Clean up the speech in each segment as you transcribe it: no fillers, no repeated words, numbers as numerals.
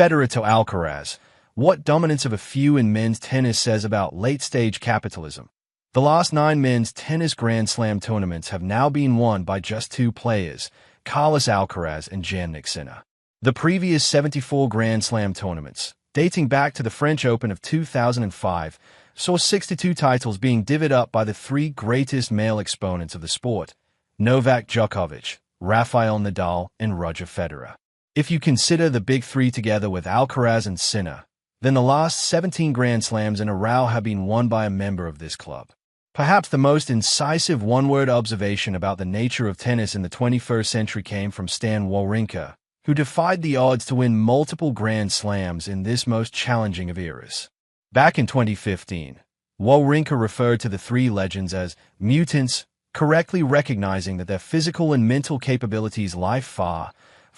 Federer to Alcaraz. What dominance of a few in men's tennis says about late-stage capitalism. The last 9 men's tennis Grand Slam tournaments have now been won by just 2 players, Carlos Alcaraz and Jannik Sinner. The previous 74 Grand Slam tournaments, dating back to the French Open of 2005, saw 62 titles being divvied up by the 3 greatest male exponents of the sport, Novak Djokovic, Rafael Nadal, and Roger Federer. If you consider the big 3 together with Alcaraz and Sinner, then the last 17 Grand Slams in a row have been won by a member of this club. Perhaps the most incisive one-word observation about the nature of tennis in the 21st century came from Stan Wawrinka, who defied the odds to win multiple Grand Slams in this most challenging of eras. Back in 2015, Wawrinka referred to the 3 legends as mutants, correctly recognizing that their physical and mental capabilities lie far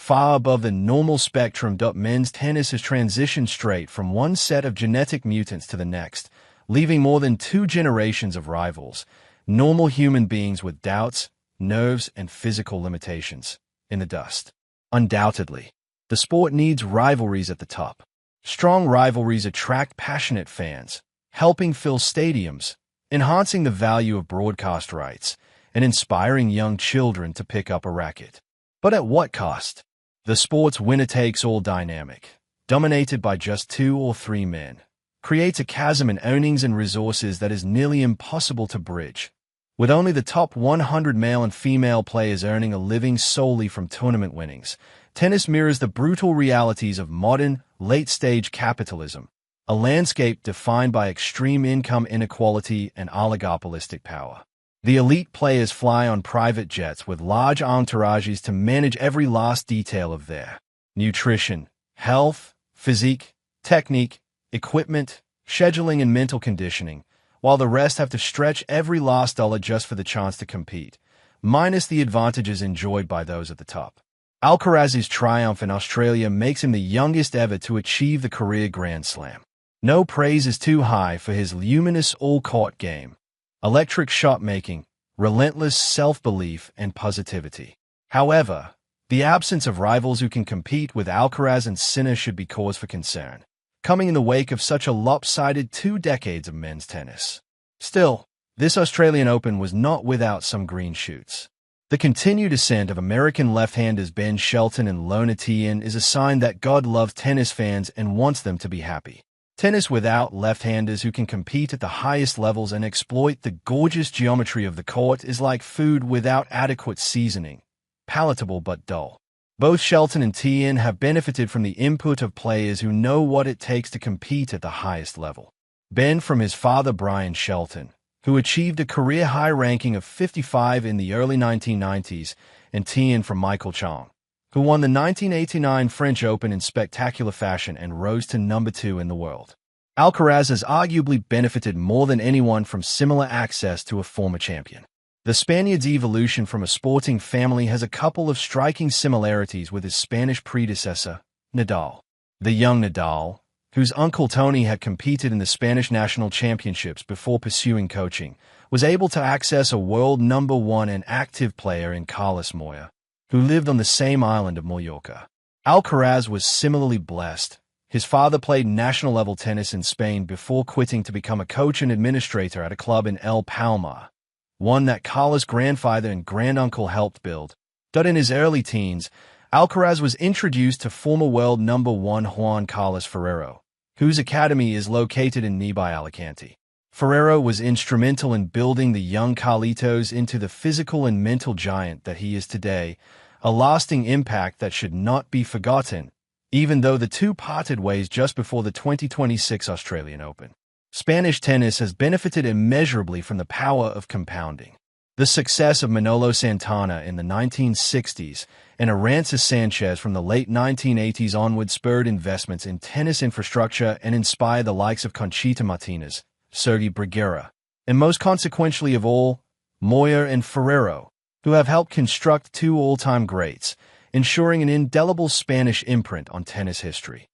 above the normal spectrum. Men's tennis has transitioned straight from one set of genetic mutants to the next, leaving more than 2 generations of rivals, normal human beings with doubts, nerves, and physical limitations, in the dust. Undoubtedly, the sport needs rivalries at the top. Strong rivalries attract passionate fans, helping fill stadiums, enhancing the value of broadcast rights, and inspiring young children to pick up a racket. But at what cost? The sport's winner-takes-all dynamic, dominated by just 2 or 3 men, creates a chasm in earnings and resources that is nearly impossible to bridge. With only the top 100 male and female players earning a living solely from tournament winnings, tennis mirrors the brutal realities of modern, late-stage capitalism, a landscape defined by extreme income inequality and oligopolistic power. The elite players fly on private jets with large entourages to manage every last detail of their nutrition, health, physique, technique, equipment, scheduling, and mental conditioning, while the rest have to stretch every last dollar just for the chance to compete, minus the advantages enjoyed by those at the top. Alcaraz's triumph in Australia makes him the youngest ever to achieve the career Grand Slam. No praise is too high for his luminous all-court game, electric shot-making, relentless self-belief, and positivity. However, the absence of rivals who can compete with Alcaraz and Sinner should be cause for concern, coming in the wake of such a lopsided 2 decades of men's tennis. Still, this Australian Open was not without some green shoots. The continued ascent of American left-handers Ben Shelton and Lona Tien is a sign that God loves tennis fans and wants them to be happy. Tennis without left-handers who can compete at the highest levels and exploit the gorgeous geometry of the court is like food without adequate seasoning, palatable but dull. Both Shelton and Tien have benefited from the input of players who know what it takes to compete at the highest level. Ben from his father Brian Shelton, who achieved a career-high ranking of 55 in the early 1990s, and Tien from Michael Chang, who won the 1989 French Open in spectacular fashion and rose to number 2 in the world. Alcaraz has arguably benefited more than anyone from similar access to a former champion. The Spaniard's evolution from a sporting family has a couple of striking similarities with his Spanish predecessor, Nadal. The young Nadal, whose uncle Tony had competed in the Spanish national championships before pursuing coaching, was able to access a world number 1 and active player in Carlos Moya, who lived on the same island of Mallorca. Alcaraz was similarly blessed. His father played national-level tennis in Spain before quitting to become a coach and administrator at a club in El Palmar, one that Carlos' grandfather and granduncle helped build. In his early teens, Alcaraz was introduced to former world number 1 Juan Carlos Ferrero, whose academy is located in nearby Alicante. Ferrero was instrumental in building the young Carlitos into the physical and mental giant that he is today, a lasting impact that should not be forgotten, even though the 2 parted ways just before the 2026 Australian Open. Spanish tennis has benefited immeasurably from the power of compounding. The success of Manolo Santana in the 1960s and Arances Sanchez from the late 1980s onward spurred investments in tennis infrastructure and inspired the likes of Conchita Martinez, Sergi Bruguera, and most consequentially of all, Moya and Ferrero, who have helped construct 2 all-time greats, ensuring an indelible Spanish imprint on tennis history.